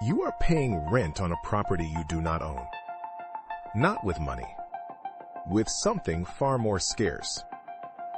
You are paying rent on a property you do not own. Not with money. With something far more scarce.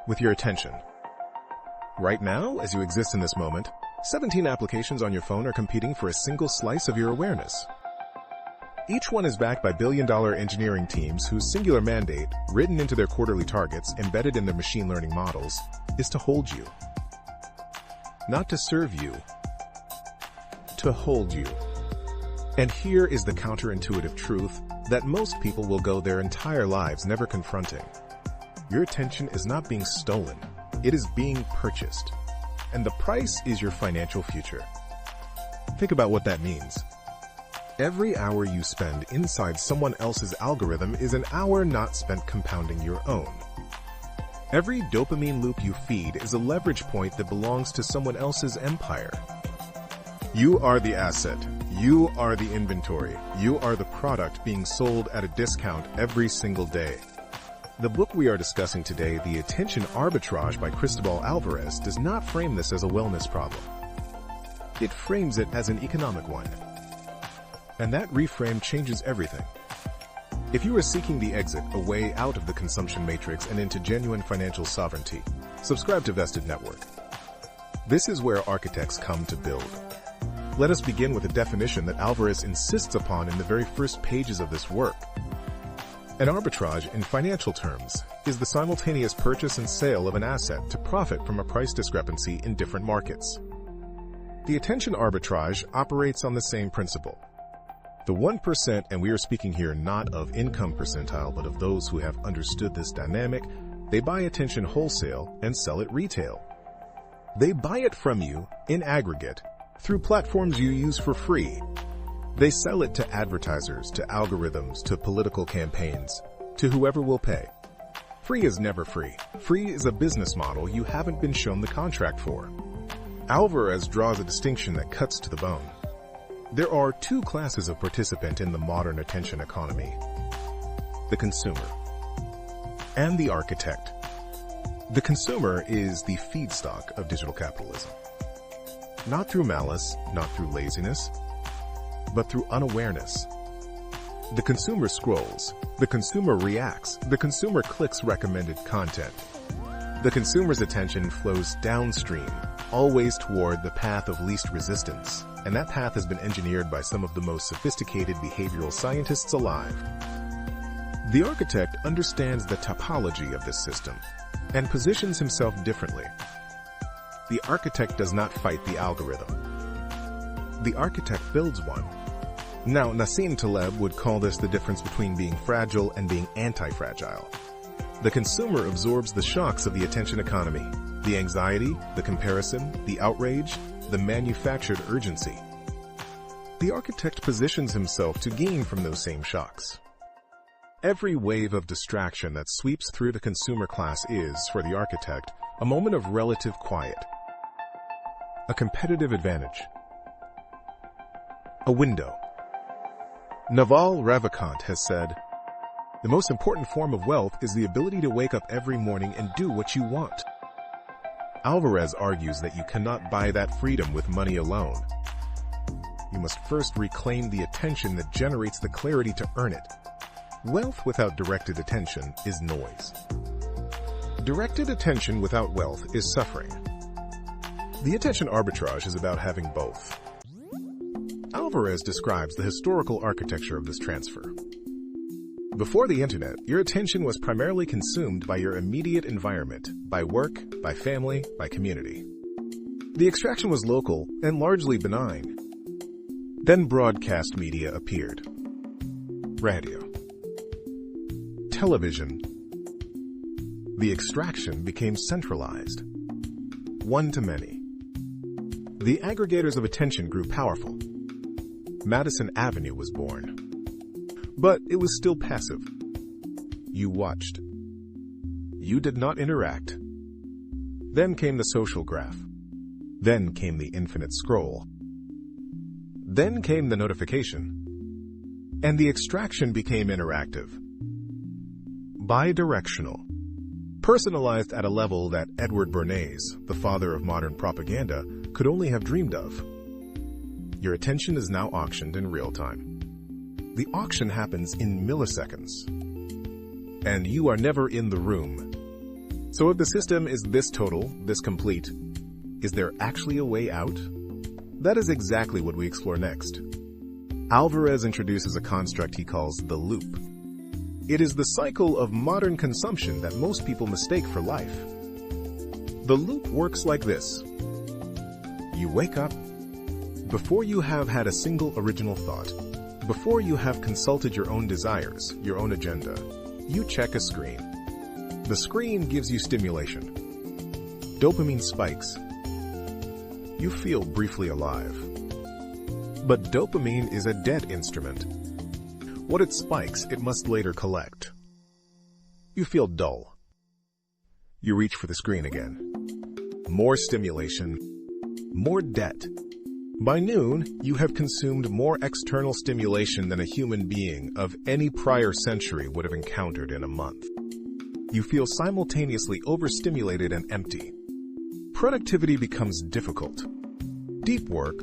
With your attention. Right now, as you exist in this moment, 17 applications on your phone are competing for a single slice of your awareness. Each one is backed by billion-dollar engineering teams whose singular mandate, written into their quarterly targets, embedded in their machine learning models, is to hold you. Not to serve you. To hold you. And here is the counterintuitive truth that most people will go their entire lives never confronting. Your attention is not being stolen. It is being purchased. And the price is your financial future. Think about what that means. Every hour you spend inside someone else's algorithm is an hour not spent compounding your own. Every dopamine loop you feed is a leverage point that belongs to someone else's empire. You are the asset. You are the inventory. You are the product being sold at a discount every single day. The book we are discussing today, The Attention Arbitrage by Cristobal Alvarez, does not frame this as a wellness problem. It frames it as an economic one. And that reframe changes everything. If you are seeking the exit, a way out of the consumption matrix and into genuine financial sovereignty, subscribe to Vested Network. This is where architects come to build. Let us begin with a definition that Alvarez insists upon in the very first pages of this work. An arbitrage, in financial terms, is the simultaneous purchase and sale of an asset to profit from a price discrepancy in different markets. The attention arbitrage operates on the same principle. The 1%, and we are speaking here not of income percentile, but of those who have understood this dynamic, they buy attention wholesale and sell it retail. They buy it from you, in aggregate, through platforms you use for free. They sell it to advertisers, to algorithms, to political campaigns, to whoever will pay. Free is never free. Free is a business model you haven't been shown the contract for. Alvarez draws a distinction that cuts to the bone. There are two classes of participant in the modern attention economy: the consumer and the architect. The consumer is the feedstock of digital capitalism. Not through malice, not through laziness, but through unawareness. The consumer scrolls, the consumer reacts, the consumer clicks recommended content. The consumer's attention flows downstream, always toward the path of least resistance, and that path has been engineered by some of the most sophisticated behavioral scientists alive. The architect understands the topology of this system and positions himself differently. The architect does not fight the algorithm. The architect builds one. Now, Nassim Taleb would call this the difference between being fragile and being anti-fragile. The consumer absorbs the shocks of the attention economy, the anxiety, the comparison, the outrage, the manufactured urgency. The architect positions himself to gain from those same shocks. Every wave of distraction that sweeps through the consumer class is, for the architect, a moment of relative quiet. A competitive advantage. A window. Naval Ravikant has said, "The most important form of wealth is the ability to wake up every morning and do what you want." Alvarez argues that you cannot buy that freedom with money alone. You must first reclaim the attention that generates the clarity to earn it. Wealth without directed attention is noise. Directed attention without wealth is suffering. The attention arbitrage is about having both. Alvarez describes the historical architecture of this transfer. Before the internet, your attention was primarily consumed by your immediate environment, by work, by family, by community. The extraction was local and largely benign. Then broadcast media appeared. Radio. Television. The extraction became centralized. One to many. The aggregators of attention grew powerful. Madison Avenue was born. But it was still passive. You watched. You did not interact. Then came the social graph. Then came the infinite scroll. Then came the notification. And the extraction became interactive. Bidirectional. Personalized at a level that Edward Bernays, the father of modern propaganda, could only have dreamed of. your attention is now auctioned in real time. The auction happens in milliseconds, and you are never in the room. So if the system is this total, this complete, is there actually a way out? That is exactly what we explore next. Alvarez introduces a construct he calls the loop. It is the cycle of modern consumption that most people mistake for life. The loop works like this. You wake up. Before you have had a single original thought, before you have consulted your own desires, your own agenda, you check a screen. The screen gives you stimulation. Dopamine spikes. You feel briefly alive. But dopamine is a dead instrument. What it spikes, it must later collect. You feel dull. You reach for the screen again. More stimulation, more debt. By noon, you have consumed more external stimulation than a human being of any prior century would have encountered in a month. You feel simultaneously overstimulated and empty. Productivity becomes difficult. Deep work,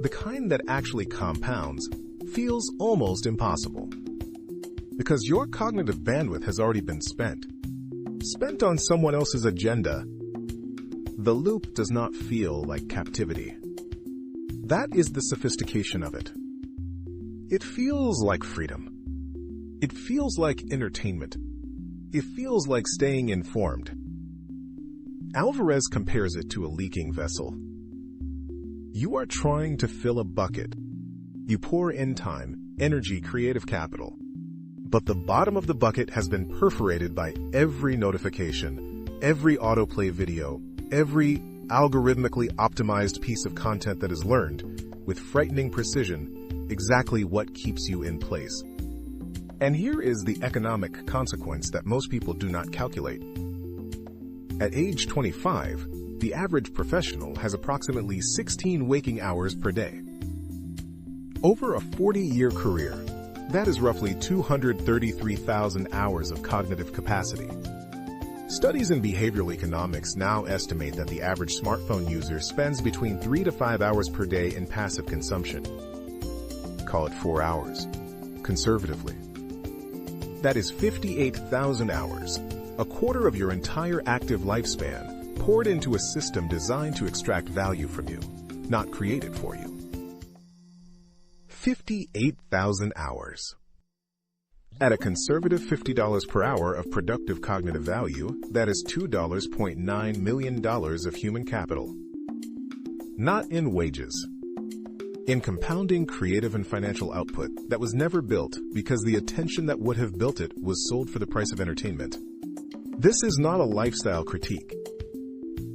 the kind that actually compounds, feels almost impossible. Because your cognitive bandwidth has already been spent. Spent on someone else's agenda. The loop does not feel like captivity. That is the sophistication of it. It feels like freedom. It feels like entertainment. It feels like staying informed. Alvarez compares it to a leaking vessel. You are trying to fill a bucket. You pour in time, energy, creative capital. But the bottom of the bucket has been perforated by every notification, every autoplay video, every algorithmically optimized piece of content that has learned, with frightening precision, exactly what keeps you in place. And here is the economic consequence that most people do not calculate. At age 25, the average professional has approximately 16 waking hours per day. Over a 40-year career, that is roughly 233,000 hours of cognitive capacity. Studies in behavioral economics now estimate that the average smartphone user spends between 3 to 5 hours per day in passive consumption. Call it 4 hours, conservatively. That is 58,000 hours, a quarter of your entire active lifespan, poured into a system designed to extract value from you, not created for you. 58,000 hours. At a conservative $50 per hour of productive cognitive value, that is $2.9 million of human capital. Not in wages. In compounding creative and financial output that was never built because the attention that would have built it was sold for the price of entertainment. This is not a lifestyle critique.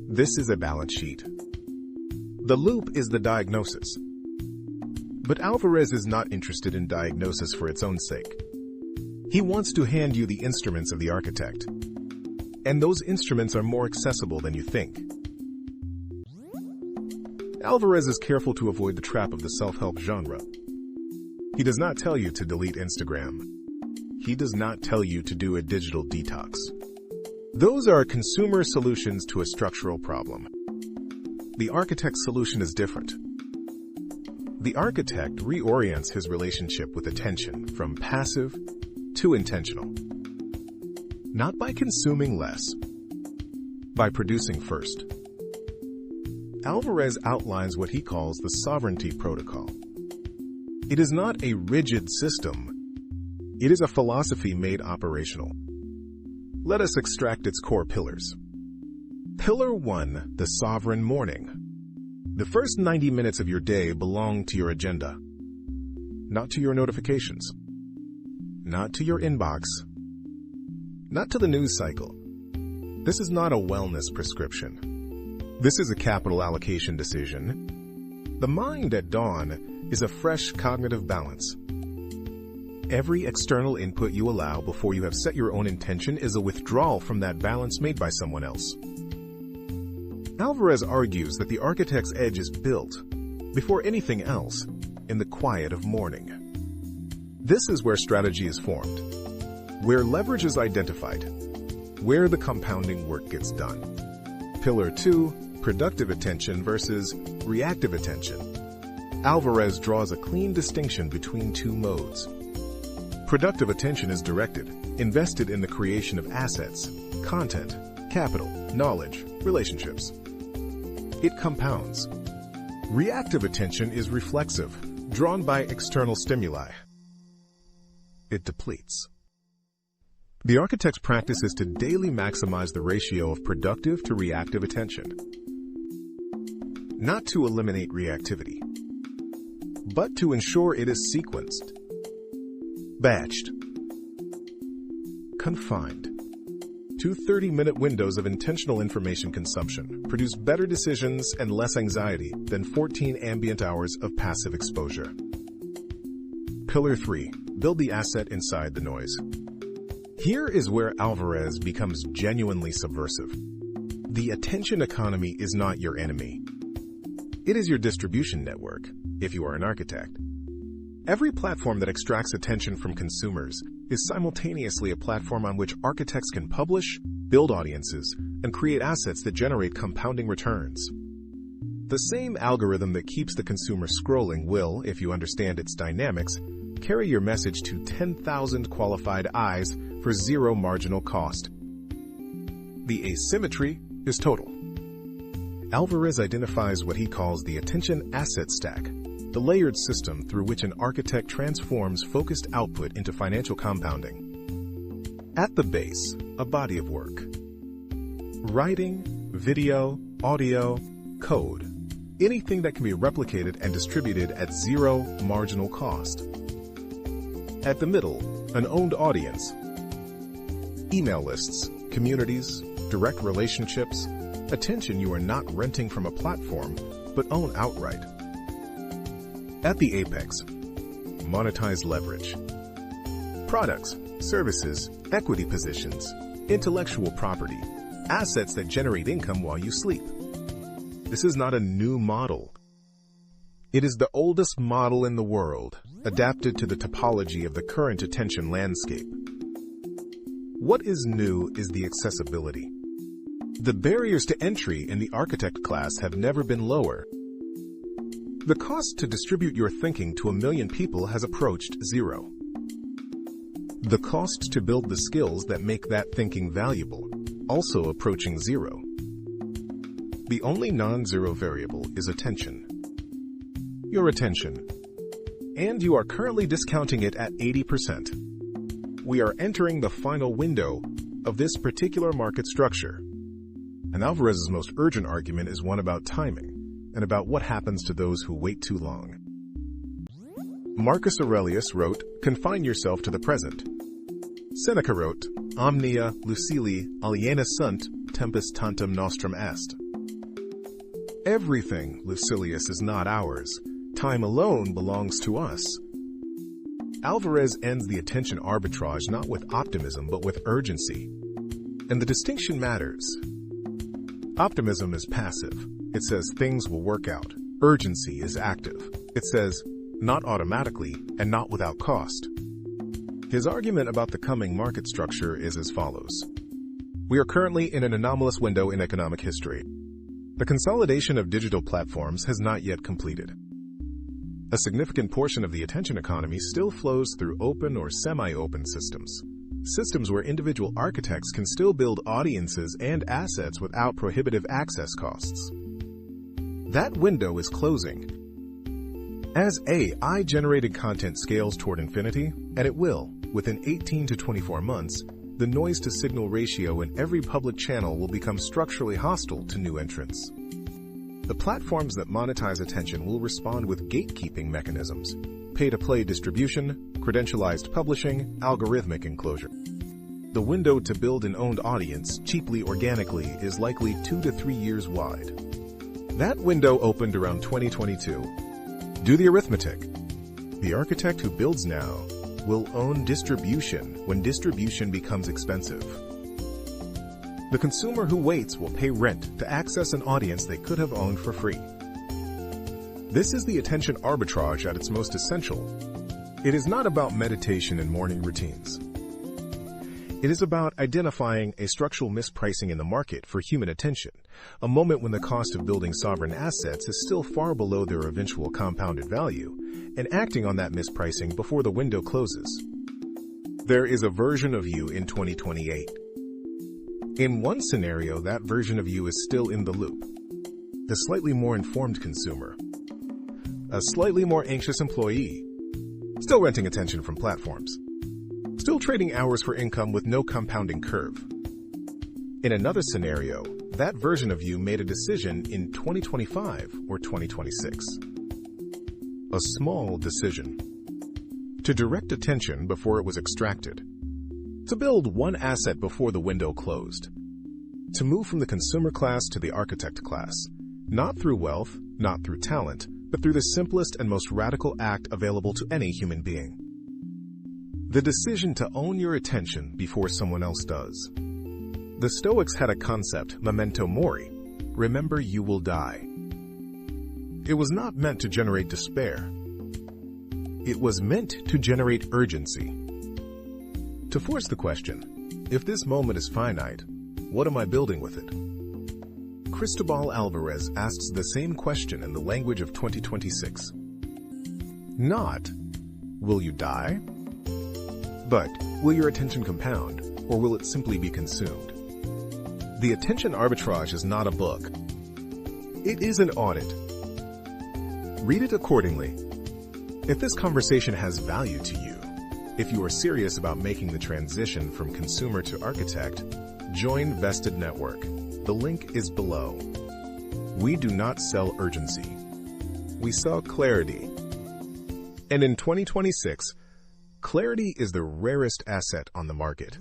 This is a balance sheet. The loop is the diagnosis. But Alvarez is not interested in diagnosis for its own sake. He wants to hand you the instruments of the architect. And those instruments are more accessible than you think. Alvarez is careful to avoid the trap of the self-help genre. He does not tell you to delete Instagram. He does not tell you to do a digital detox. Those are consumer solutions to a structural problem. The architect's solution is different. The architect reorients his relationship with attention from passive to intentional. Not by consuming less, by producing first. Alvarez outlines what he calls the sovereignty protocol. It is not a rigid system. It is a philosophy made operational. Let us extract its core pillars. Pillar 1, the sovereign morning. The first 90 minutes of your day belong to your agenda, not to your notifications, not to your inbox, not to the news cycle. This is not a wellness prescription. This is a capital allocation decision. The mind at dawn is a fresh cognitive balance. Every external input you allow before you have set your own intention is a withdrawal from that balance made by someone else. Alvarez argues that the architect's edge is built, before anything else, in the quiet of morning. This is where strategy is formed, where leverage is identified, where the compounding work gets done. Pillar 2, productive attention versus reactive attention. Alvarez draws a clean distinction between two modes. Productive attention is directed, invested in the creation of assets, content, capital, knowledge, relationships. It compounds. Reactive attention is reflexive, drawn by external stimuli. It depletes. The architect's practice is to daily maximize the ratio of productive to reactive attention. Not to eliminate reactivity, but to ensure it is sequenced, batched, confined. 2 30-minute windows of intentional information consumption produce better decisions and less anxiety than 14 ambient hours of passive exposure. Pillar 3. Build the asset inside the noise. Here is where Alvarez becomes genuinely subversive. The attention economy is not your enemy. It is your distribution network, if you are an architect. Every platform that extracts attention from consumers is simultaneously a platform on which architects can publish, build audiences, and create assets that generate compounding returns. The same algorithm that keeps the consumer scrolling will, if you understand its dynamics, carry your message to 10,000 qualified eyes for zero marginal cost. The asymmetry is total. Alvarez identifies what he calls the attention asset stack, the layered system through which an architect transforms focused output into financial compounding. At the base, a body of work. Writing, video, audio, code. Anything that can be replicated and distributed at zero marginal cost. At the middle, an owned audience. Email lists, communities, direct relationships, attention you are not renting from a platform, but own outright. At the apex, monetized leverage. Products, services, equity positions, intellectual property, assets that generate income while you sleep. This is not a new model. It is the oldest model in the world, adapted to the topology of the current attention landscape. What is new is the accessibility. The barriers to entry in the architect class have never been lower. The cost to distribute your thinking to 1 million people has approached zero. The cost to build the skills that make that thinking valuable, also approaching zero. The only non-zero variable is attention. Your attention. And you are currently discounting it at 80%. We are entering the final window of this particular market structure. And Alvarez's most urgent argument is one about timing, and about what happens to those who wait too long. Marcus Aurelius wrote, "Confine yourself to the present." Seneca wrote, "Omnia lucili aliena sunt, tempus tantum nostrum est." Everything, Lucilius, is not ours. Time alone belongs to us. Alvarez ends the attention arbitrage not with optimism but with urgency. And the distinction matters. Optimism is passive. It says things will work out. Urgency is active. It says, not automatically and not without cost. His argument about the coming market structure is as follows. We are currently in an anomalous window in economic history. The consolidation of digital platforms has not yet completed. A significant portion of the attention economy still flows through open or semi-open systems. Systems where individual architects can still build audiences and assets without prohibitive access costs. That window is closing. As AI-generated content scales toward infinity, and it will, within 18 to 24 months, the noise-to-signal ratio in every public channel will become structurally hostile to new entrants. The platforms that monetize attention will respond with gatekeeping mechanisms, pay-to-play distribution, credentialized publishing, algorithmic enclosure. The window to build an owned audience cheaply organically is likely 2 to 3 years wide. That window opened around 2022. Do the arithmetic. The architect who builds now will own distribution when distribution becomes expensive. The consumer who waits will pay rent to access an audience they could have owned for free. This is the attention arbitrage at its most essential. It is not about meditation and morning routines. It is about identifying a structural mispricing in the market for human attention, a moment when the cost of building sovereign assets is still far below their eventual compounded value, and acting on that mispricing before the window closes. There is a version of you in 2028. In one scenario, that version of you is still in the loop. The slightly more informed consumer. A slightly more anxious employee. Still renting attention from platforms. Still trading hours for income with no compounding curve. In another scenario, that version of you made a decision in 2025 or 2026. A small decision. To direct attention before it was extracted. To build one asset before the window closed. To move from the consumer class to the architect class. Not through wealth, not through talent, but through the simplest and most radical act available to any human being. The decision to own your attention before someone else does. The Stoics had a concept, memento mori, remember you will die. It was not meant to generate despair. It was meant to generate urgency. To force the question, if this moment is finite, what am I building with it? Cristobal Alvarez asks the same question in the language of 2026. Not, will you die? But, will your attention compound, or will it simply be consumed? The Attention Arbitrage is not a book. It is an audit. Read it accordingly. If this conversation has value to you, if you are serious about making the transition from consumer to architect, join Vested Network. The link is below. We do not sell urgency. We sell clarity. And in 2026, clarity is the rarest asset on the market.